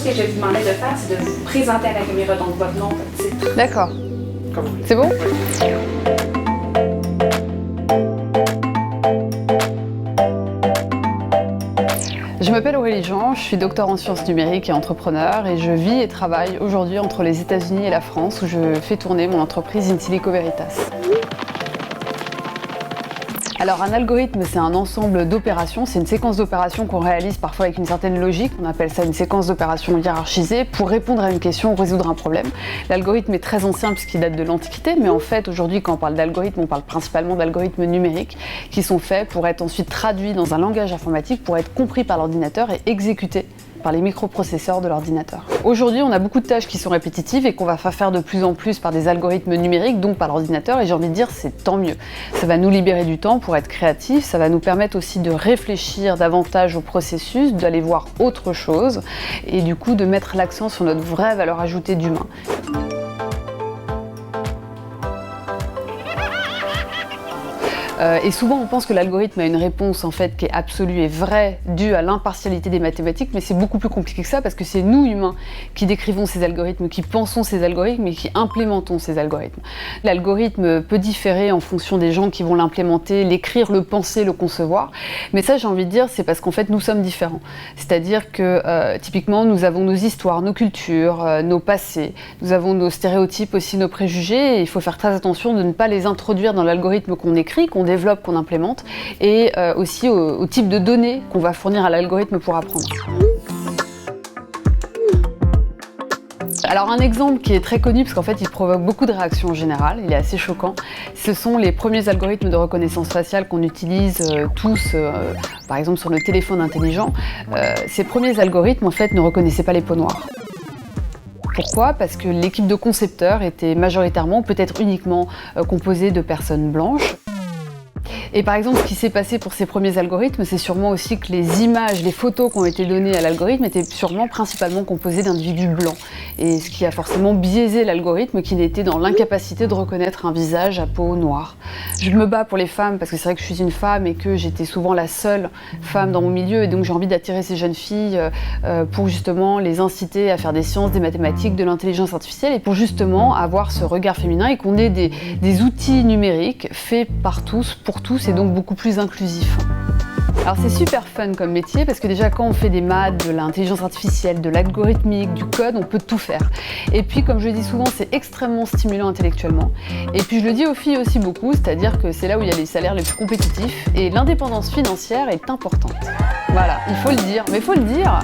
ce que je vais vous demander de faire, c'est de vous présenter à la caméra, donc votre nom, votre titre. D'accord. Comme vous voulez. C'est bon? Oui. Je m'appelle Aurélie Jean, je suis docteur en sciences numériques et entrepreneur et je vis et travaille aujourd'hui entre les États-Unis et la France où je fais tourner mon entreprise In Silico Veritas. Alors un algorithme, c'est un ensemble d'opérations, c'est une séquence d'opérations qu'on réalise parfois avec une certaine logique, on appelle ça une séquence d'opérations hiérarchisée pour répondre à une question ou résoudre un problème. L'algorithme est très ancien puisqu'il date de l'Antiquité, mais en fait aujourd'hui quand on parle d'algorithme, on parle principalement d'algorithmes numériques qui sont faits pour être ensuite traduits dans un langage informatique pour être compris par l'ordinateur et exécutés par les microprocesseurs de l'ordinateur. Aujourd'hui, on a beaucoup de tâches qui sont répétitives et qu'on va faire de plus en plus par des algorithmes numériques, donc par l'ordinateur, et j'ai envie de dire c'est tant mieux. Ça va nous libérer du temps pour être créatifs, ça va nous permettre aussi de réfléchir davantage au processus, d'aller voir autre chose, et du coup de mettre l'accent sur notre vraie valeur ajoutée d'humain. Et souvent on pense que l'algorithme a une réponse en fait qui est absolue et vraie, due à l'impartialité des mathématiques, mais c'est beaucoup plus compliqué que ça parce que c'est nous humains qui décrivons ces algorithmes, qui pensons ces algorithmes et qui implémentons ces algorithmes. L'algorithme peut différer en fonction des gens qui vont l'implémenter, l'écrire, le penser, le concevoir, mais ça j'ai envie de dire c'est parce qu'en fait nous sommes différents. C'est-à-dire que typiquement nous avons nos histoires, nos cultures, nos passés, nous avons nos stéréotypes aussi, nos préjugés, et il faut faire très attention de ne pas les introduire dans l'algorithme qu'on écrit, qu'on développe, qu'on implémente, et aussi au type de données qu'on va fournir à l'algorithme pour apprendre. Alors un exemple qui est très connu, parce qu'en fait il provoque beaucoup de réactions en général, il est assez choquant, ce sont les premiers algorithmes de reconnaissance faciale qu'on utilise tous, par exemple sur le téléphone intelligent. Ces premiers algorithmes en fait ne reconnaissaient pas les peaux noires. Pourquoi? Parce que l'équipe de concepteurs était majoritairement, peut-être uniquement, composée de personnes blanches. Et par exemple, ce qui s'est passé pour ces premiers algorithmes, c'est sûrement aussi que les images, les photos qui ont été données à l'algorithme étaient sûrement principalement composées d'individus blancs. Et ce qui a forcément biaisé l'algorithme qui n'était dans l'incapacité de reconnaître un visage à peau noire. Je me bats pour les femmes parce que c'est vrai que je suis une femme et que j'étais souvent la seule femme dans mon milieu et donc j'ai envie d'attirer ces jeunes filles pour justement les inciter à faire des sciences, des mathématiques, de l'intelligence artificielle et pour justement avoir ce regard féminin et qu'on ait des outils numériques faits par tous, pour tous et donc beaucoup plus inclusifs. Alors c'est super fun comme métier parce que déjà quand on fait des maths, de l'intelligence artificielle, de l'algorithmique, du code, on peut tout faire. Et puis comme je le dis souvent, c'est extrêmement stimulant intellectuellement. Et puis je le dis aux filles aussi beaucoup, c'est-à-dire que c'est là où il y a les salaires les plus compétitifs et l'indépendance financière est importante. Voilà, il faut le dire, mais il faut le dire.